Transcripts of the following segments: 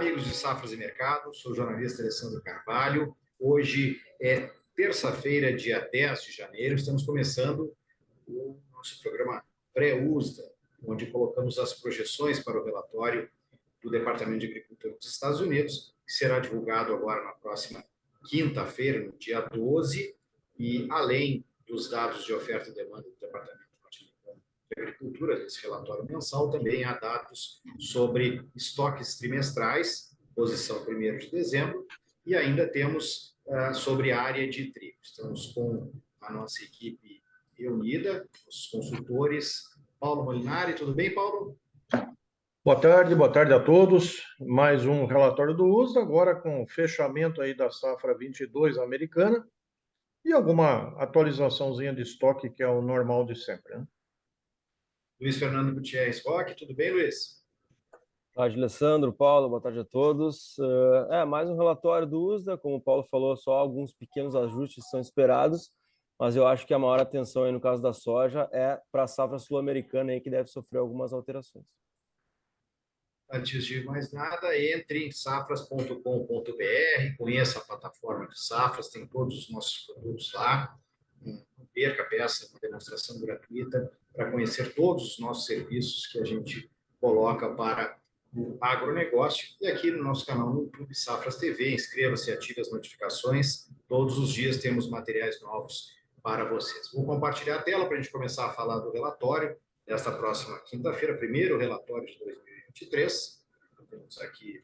amigos de Safras e Mercado, sou o jornalista Alessandro Carvalho. Hoje é terça-feira, dia 10 de janeiro, estamos começando o nosso programa pré-USDA, onde colocamos as projeções para o relatório do Departamento de Agricultura dos Estados Unidos, que será divulgado agora na próxima quinta-feira, no dia 12, e além dos dados de oferta e demanda do Departamento de Agricultura, desse relatório mensal, também há dados sobre estoques trimestrais, posição 1º de dezembro, e ainda temos sobre a área de trigo. Estamos com a nossa equipe reunida, os consultores. Paulo Molinari, tudo bem, Paulo? Boa tarde a todos. Mais um relatório do USDA, agora com o fechamento aí da safra 22 americana e alguma atualizaçãozinha de estoque, que é o normal de sempre, né? Luiz Fernando Gutierrez Roque, tudo bem, Luiz? Boa tarde, Alessandro, Paulo, boa tarde a todos. Mais um relatório do USDA, como o Paulo falou, só alguns pequenos ajustes são esperados, mas eu acho que a maior atenção aí no caso da soja é para a safra sul-americana aí, que deve sofrer algumas alterações. Antes de mais nada, entre em safras.com.br, conheça a plataforma de Safras, tem todos os nossos produtos lá. Não perca a peça, uma demonstração gratuita para conhecer todos os nossos serviços que a gente coloca para o agronegócio. E aqui no nosso canal no YouTube Safras TV, inscreva-se e ative as notificações. Todos os dias temos materiais novos para vocês. Vou compartilhar a tela para a gente começar a falar do relatório desta próxima quinta-feira, primeiro relatório de 2023. Temos aqui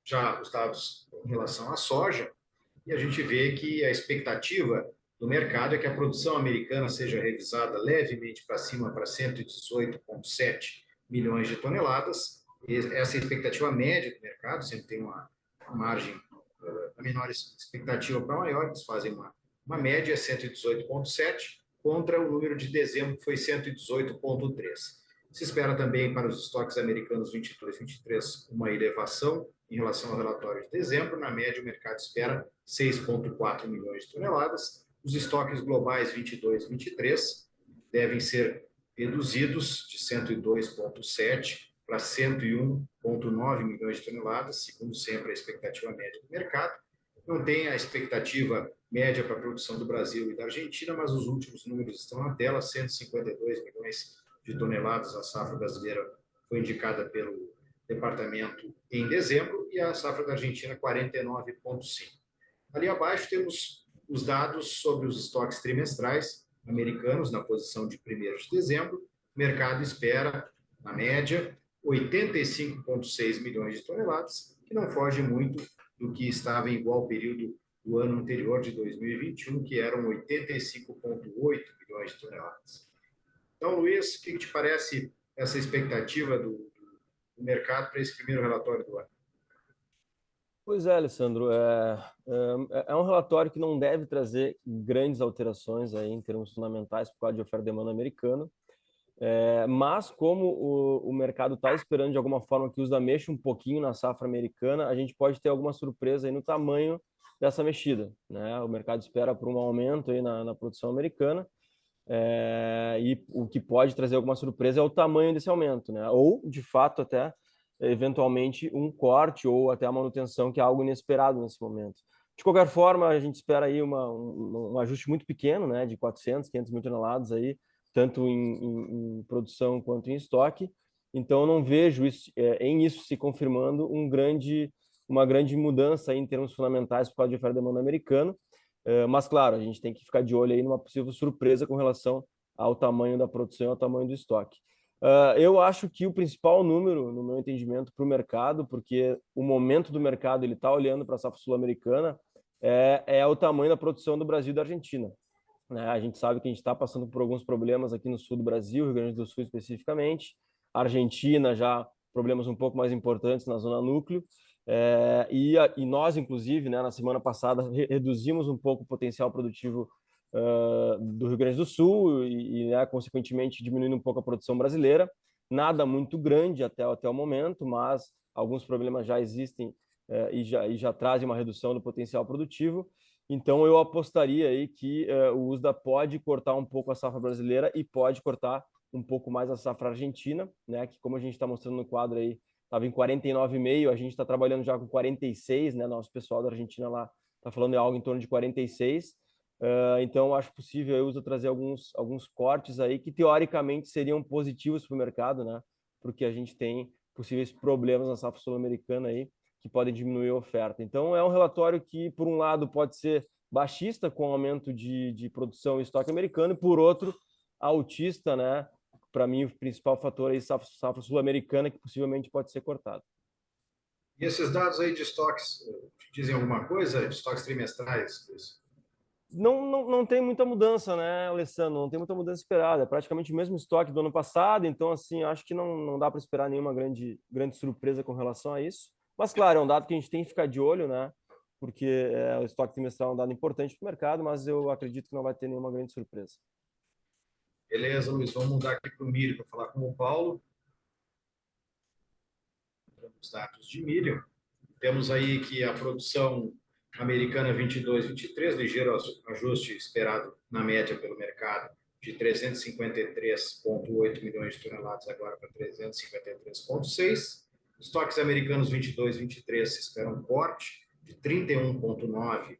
já os dados em relação à soja, e a gente vê que a expectativa do mercado é que a produção americana seja revisada levemente para cima, para 118,7 milhões de toneladas. Essa é a expectativa média do mercado, sempre tem uma margem da menor expectativa para maior, eles fazem uma média, 118,7, contra o número de dezembro, que foi 118,3. Se espera também para os estoques americanos 22 e 23 uma elevação em relação ao relatório de dezembro. Na média, o mercado espera 6,4 milhões de toneladas. Os estoques globais 22 e 23 devem ser reduzidos de 102,7 para 101,9 milhões de toneladas, segundo sempre a expectativa média do mercado. Não tem a expectativa média para a produção do Brasil e da Argentina, mas os últimos números estão na tela, 152 milhões de toneladas a safra brasileira foi indicada pelo departamento em dezembro, e a safra da Argentina 49,5. Ali abaixo temos os dados sobre os estoques trimestrais americanos na posição de 1º de dezembro. O mercado espera, na média, 85,6 milhões de toneladas, que não foge muito do que estava em igual período do ano anterior, de 2021, que eram 85,8 milhões de toneladas. Então, Luiz, o que te parece essa expectativa do mercado para esse primeiro relatório do ano? Pois é, Alessandro, é um relatório que não deve trazer grandes alterações aí em termos fundamentais por causa de oferta e demanda americana, mas como o mercado está esperando de alguma forma que o USDA mexa um pouquinho na safra americana, a gente pode ter alguma surpresa aí no tamanho dessa mexida, né? O mercado espera por um aumento aí na produção americana, e o que pode trazer alguma surpresa é o tamanho desse aumento, né? Ou, de fato, até eventualmente um corte ou até a manutenção, que é algo inesperado nesse momento. De qualquer forma, a gente espera aí um ajuste muito pequeno, né, de 400, 500 mil toneladas aí, tanto em produção quanto em estoque. Então, eu não vejo em isso se confirmando uma grande mudança aí em termos fundamentais por causa de oferta e demanda americana. Mas, claro, a gente tem que ficar de olho aí numa possível surpresa com relação ao tamanho da produção e ao tamanho do estoque. Eu acho que o principal número, no meu entendimento, para o mercado, porque o momento do mercado ele está olhando para a safra sul-americana, é o tamanho da produção do Brasil e da Argentina, né? A gente sabe que a gente está passando por alguns problemas aqui no sul do Brasil, Rio Grande do Sul especificamente, a Argentina já problemas um pouco mais importantes na zona núcleo, e nós, inclusive, né, na semana passada, reduzimos um pouco o potencial produtivo do Rio Grande do Sul né, consequentemente, diminuindo um pouco a produção brasileira. Nada muito grande até o momento, mas alguns problemas já existem e já trazem uma redução do potencial produtivo. Então, eu apostaria aí que o USDA pode cortar um pouco a safra brasileira e pode cortar um pouco mais a safra argentina, né, que, como a gente está mostrando no quadro aí, estava em 49,5, a gente está trabalhando já com 46, né? Nosso pessoal da Argentina lá está falando em algo em torno de 46. Então, acho possível a USDA trazer alguns cortes aí que, teoricamente, seriam positivos para o mercado, né? Porque a gente tem possíveis problemas na safra sul-americana aí que podem diminuir a oferta. Então, é um relatório que, por um lado, pode ser baixista, com aumento de produção e estoque americano, e, por outro, altista, né? Para mim, o principal fator é safra sul-americana, que possivelmente pode ser cortado. E esses dados aí de estoques, dizem alguma coisa? De estoques trimestrais? Não tem muita mudança, né, Alessandro? Não tem muita mudança esperada. É praticamente o mesmo estoque do ano passado, então, assim, acho que não dá para esperar nenhuma grande surpresa com relação a isso. Mas, claro, é um dado que a gente tem que ficar de olho, né? Porque o estoque trimestral é um dado importante para o mercado, mas eu acredito que não vai ter nenhuma grande surpresa. Beleza, Luiz, vamos mudar aqui para o milho para falar com o Paulo. Os dados de milho. Temos aí que a produção americana 22-23, ligeiro ajuste esperado na média pelo mercado, de 353,8 milhões de toneladas agora para 353,6. Estoques americanos 22-23 se espera um corte de 31,9,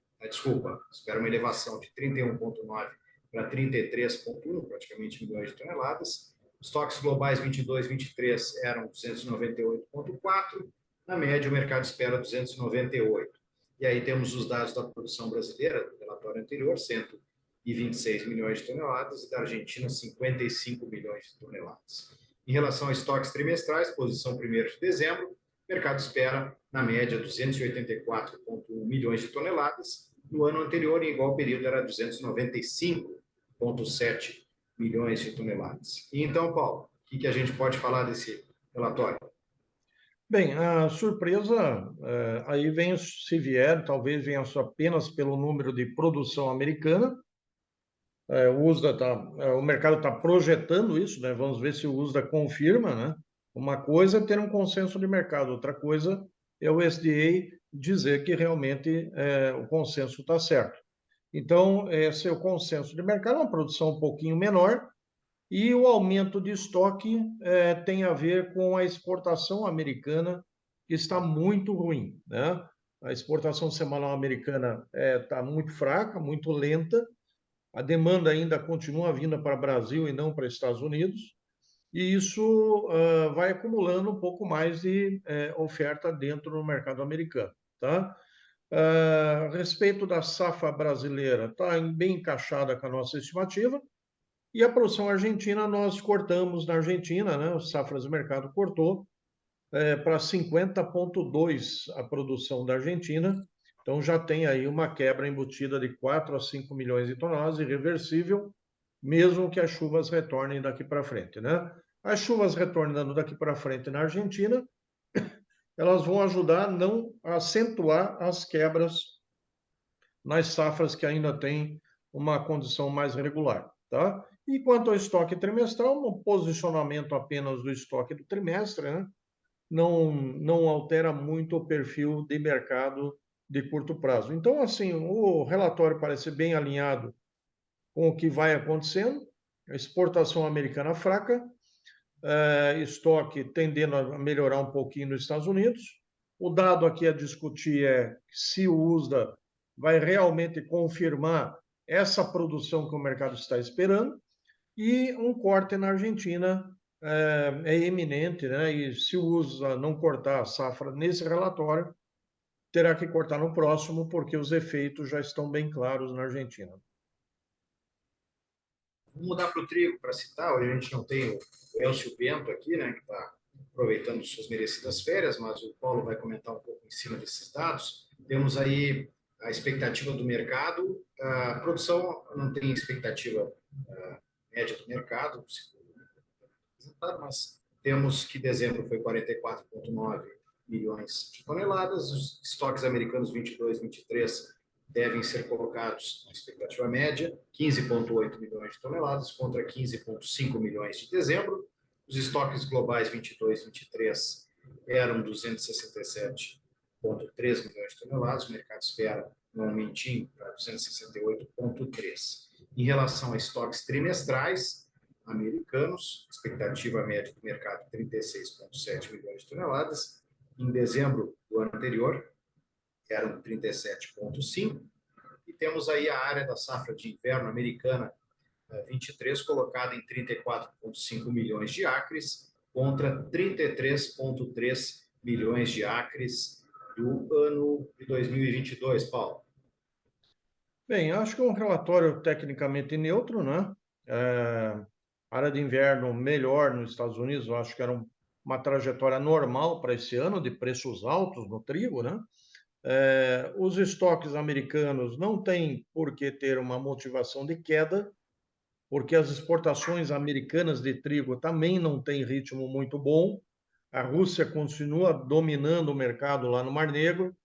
espera uma elevação de 31,9 para 33,1, praticamente milhões de toneladas. Estoques globais 22-23 eram 298,4. Na média, o mercado espera 298. E aí temos os dados da produção brasileira, do relatório anterior, 126 milhões de toneladas, e da Argentina, 55 milhões de toneladas. Em relação a estoques trimestrais, posição 1º de dezembro, o mercado espera, na média, 284,1 milhões de toneladas. No ano anterior, em igual período, era 295,7 milhões de toneladas. E então, Paulo, o que a gente pode falar desse relatório? Bem, a surpresa aí vem, se vier, talvez venha só apenas pelo número de produção americana. O mercado está projetando isso, né? Vamos ver se o USDA confirma, né? Uma coisa é ter um consenso de mercado, outra coisa é o SDA dizer que realmente o consenso está certo. Então, esse é o consenso de mercado, uma produção um pouquinho menor, e o aumento de estoque tem a ver com a exportação americana, que está muito ruim, né? A exportação semanal americana está muito fraca, muito lenta. A demanda ainda continua vindo para o Brasil e não para os Estados Unidos. E isso vai acumulando um pouco mais de oferta dentro do mercado americano, tá? A respeito da safra brasileira, está bem encaixada com a nossa estimativa. E a produção argentina, nós cortamos na Argentina, né? O Safras do Mercado cortou para 50,2 a produção da Argentina. Então já tem aí uma quebra embutida de 4 a 5 milhões de toneladas, irreversível, mesmo que as chuvas retornem daqui para frente, né? As chuvas retornando daqui para frente na Argentina, elas vão ajudar a não acentuar as quebras nas safras que ainda têm uma condição mais regular, tá? E quanto ao estoque trimestral, um posicionamento apenas do estoque do trimestre, né? Não altera muito o perfil de mercado de curto prazo. Então, assim, o relatório parece bem alinhado com o que vai acontecendo. A exportação americana fraca, estoque tendendo a melhorar um pouquinho nos Estados Unidos. O dado aqui a discutir é se o USDA vai realmente confirmar essa produção que o mercado está esperando, e um corte na Argentina é iminente, né? E se o USDA não cortar a safra nesse relatório, terá que cortar no próximo, porque os efeitos já estão bem claros na Argentina. Vamos mudar para o trigo, para citar. Hoje a gente não tem o Elcio Bento aqui, né, que está aproveitando suas merecidas férias, mas o Paulo vai comentar um pouco em cima desses dados. Temos aí a expectativa do mercado. A produção não tem expectativa média do mercado, mas temos que dezembro foi 44,9 milhões de toneladas. Os estoques americanos 22, 23 devem ser colocados na expectativa média, 15,8 milhões de toneladas contra 15,5 milhões de dezembro. Os estoques globais 22, 23 eram 267,3 milhões de toneladas, o mercado espera um aumentinho para 268,3. Em relação a estoques trimestrais americanos, expectativa média do mercado 36,7 milhões de toneladas. Em dezembro do ano anterior, eram 37,5. E temos aí a área da safra de inverno americana 23, colocada em 34,5 milhões de acres, contra 33,3 milhões de acres do ano de 2022, Paulo. Bem, acho que é um relatório tecnicamente neutro, né? Área de inverno melhor nos Estados Unidos, eu acho que era uma trajetória normal para esse ano, de preços altos no trigo, né? Os estoques americanos não têm por que ter uma motivação de queda, porque as exportações americanas de trigo também não têm ritmo muito bom. A Rússia continua dominando o mercado lá no Mar Negro,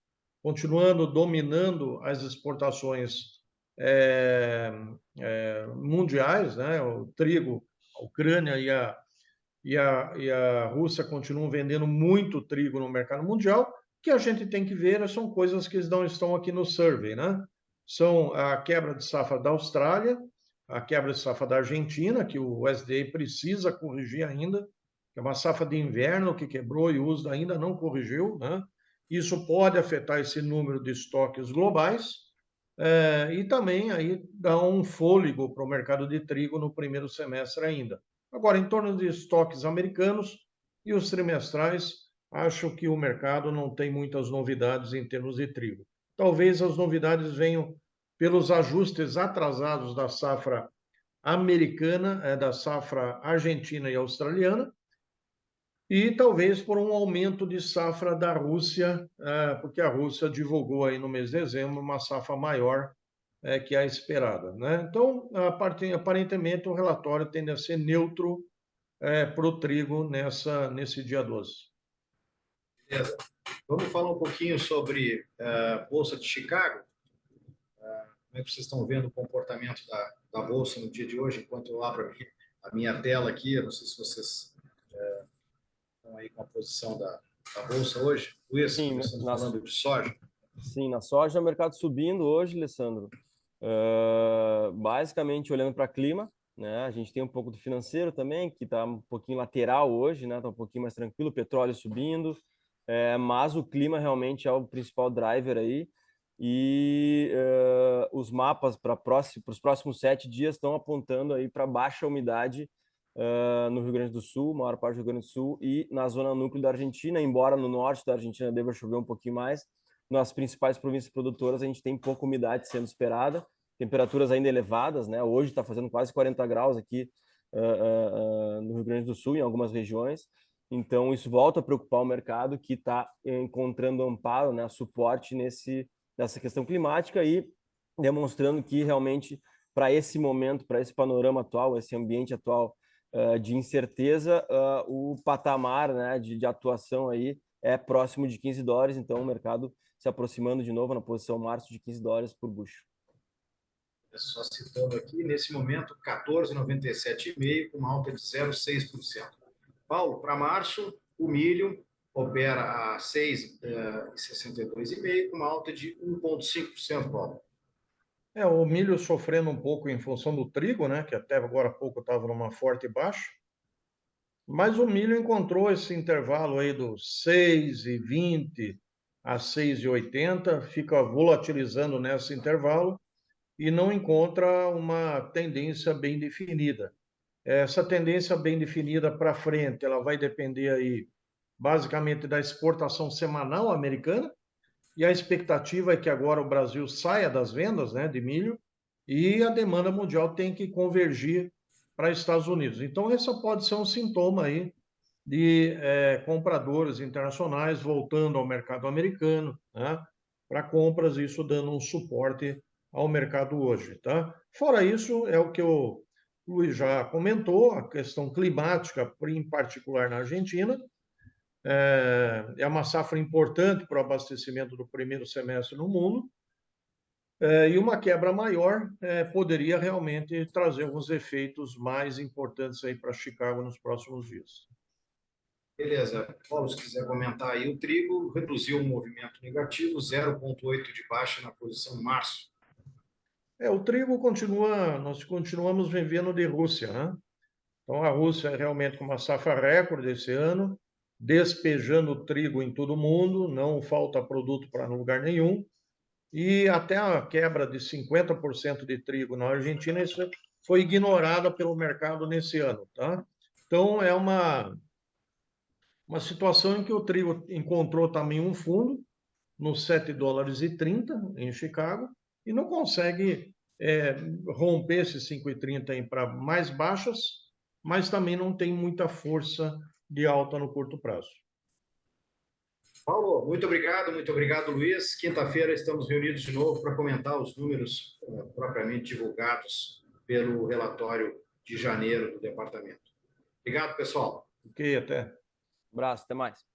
continuando dominando as exportações mundiais, né? O trigo, a Ucrânia e a Rússia continuam vendendo muito trigo no mercado mundial. O que a gente tem que ver são coisas que não estão aqui no survey, né? São a quebra de safra da Austrália, a quebra de safra da Argentina, que o USDA precisa corrigir ainda, que é uma safra de inverno que quebrou e o USDA ainda não corrigiu, né? Isso pode afetar esse número de estoques globais, e também aí dá um fôlego para o mercado de trigo no primeiro semestre ainda. Agora, em torno de estoques americanos e os trimestrais, acho que o mercado não tem muitas novidades em termos de trigo. Talvez as novidades venham pelos ajustes atrasados da safra americana, da safra argentina e australiana, e talvez por um aumento de safra da Rússia, porque a Rússia divulgou aí no mês de dezembro uma safra maior que a esperada, né? Então, aparentemente, o relatório tende a ser neutro para o trigo nesse dia 12. Beleza. Vamos falar um pouquinho sobre a Bolsa de Chicago. Como é que vocês estão vendo o comportamento da Bolsa no dia de hoje, enquanto eu abro a minha tela aqui? Eu não sei se vocês estão aí com a posição da Bolsa hoje. Luiz, Sim, começando falando de soja. sim, na soja, o mercado subindo hoje, Alessandro. Basicamente olhando para clima, né? A gente tem um pouco do financeiro também, que está um pouquinho lateral hoje, né? Está um pouquinho mais tranquilo, o petróleo subindo, mas o clima realmente é o principal driver aí. E os mapas para os próximos 7 dias estão apontando aí para baixa umidade no Rio Grande do Sul, maior parte do Rio Grande do Sul, e na zona núcleo da Argentina, embora no norte da Argentina deva chover um pouquinho mais. Nas principais províncias produtoras, a gente tem pouca umidade sendo esperada, temperaturas ainda elevadas, né? Hoje está fazendo quase 40 graus aqui no Rio Grande do Sul, em algumas regiões. Então, isso volta a preocupar o mercado, que está encontrando amparo, né, suporte nessa questão climática e demonstrando que realmente, para esse momento, para esse panorama atual, esse ambiente atual de incerteza, o patamar, né, de atuação aí é próximo de $15, então o mercado se aproximando de novo na posição março de $15 por bushel. Só citando aqui, nesse momento, 14,97,5, com uma alta de 0,6%. Paulo, para março, o milho opera a 6,62,5, com uma alta de 1,5%, Paulo. O milho sofrendo um pouco em função do trigo, né, que até agora há pouco estava numa forte baixa, mas o milho encontrou esse intervalo aí dos 6,20 a 6,80, fica volatilizando nesse intervalo e não encontra uma tendência bem definida. Essa tendência bem definida para frente, ela vai depender aí basicamente da exportação semanal americana, e a expectativa é que agora o Brasil saia das vendas, né, de milho e a demanda mundial tem que convergir para Estados Unidos. Então, esse pode ser um sintoma aí de compradores internacionais voltando ao mercado americano, né, para compras, isso dando um suporte ao mercado hoje, tá? Fora isso, é o que o Luiz já comentou, a questão climática, em particular na Argentina, é uma safra importante para o abastecimento do primeiro semestre no mundo, e uma quebra maior poderia realmente trazer alguns efeitos mais importantes aí para Chicago nos próximos dias. Beleza. Paulo, se quiser comentar aí, o trigo reduziu um movimento negativo, 0,8 de baixa na posição março. O trigo nós continuamos vivendo de Rússia, né? Então a Rússia é realmente com uma safra recorde esse ano, despejando trigo em todo mundo, não falta produto para lugar nenhum, e até a quebra de 50% de trigo na Argentina, isso foi ignorada pelo mercado nesse ano, tá? Então, é uma situação em que o trigo encontrou também um fundo, nos $7,30 em Chicago, e não consegue romper esses 5,30 para mais baixas, mas também não tem muita força de alta no curto prazo. Paulo, muito obrigado, Luiz. Quinta-feira estamos reunidos de novo para comentar os números propriamente divulgados pelo relatório de janeiro do departamento. Obrigado, pessoal. Ok, até. Abraço, até mais.